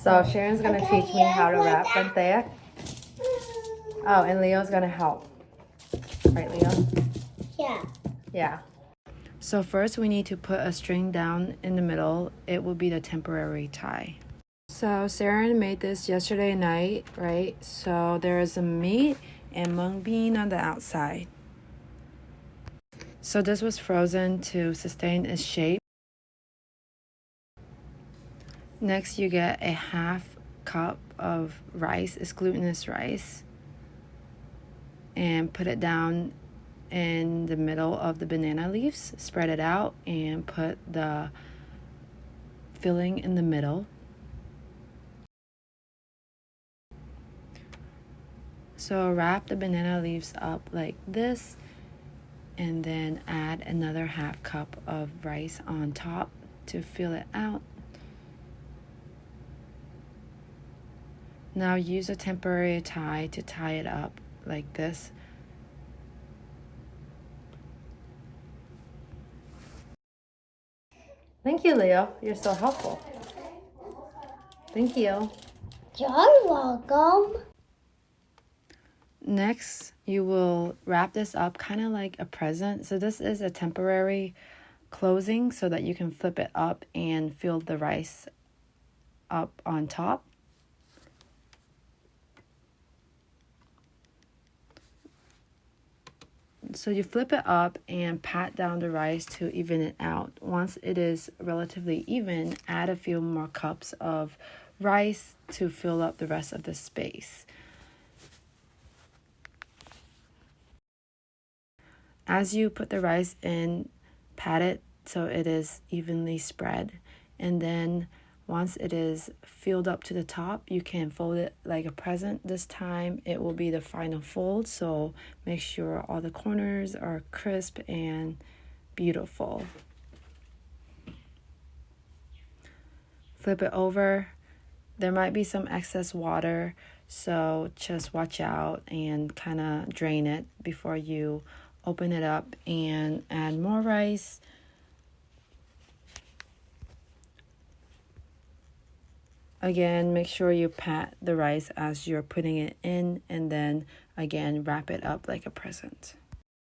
So Sharon's gonna teach me how to wrap Banh Tet. Oh, and Leo's gonna help. Right, Leo? Yeah. Yeah. So first we need to put a string down in the middle. It will be the temporary tie. So Sharon made this yesterday night, right? So there is some meat and mung bean on the outside. So this was frozen to sustain its shape. Next you get a half cup of rice, it's glutinous rice, and put it down in the middle of the banana leaves. Spread it out and put the filling in the middle. So wrap the banana leaves up like this and then add another half cup of rice on top to fill it out. Now use a temporary tie to tie it up like this. Thank you, Leo. You're so helpful. Thank you. You're welcome. Next, you will wrap this up kind of like a present. So this is a temporary closing so that you can flip it up and fill the rice up on top. So you flip it up and pat down the rice to even it out. Once it is relatively even, add a few more cups of rice to fill up the rest of the space. As you put the rice in, pat it so it is evenly spread, and then once it is filled up to the top, you can fold it like a present. This time it will be the final fold, so make sure all the corners are crisp and beautiful. Flip it over. There might be some excess water, so just watch out and kind of drain it before you open it up and add more rice. Again, make sure you pat the rice as you're putting it in, and then again wrap it up like a present.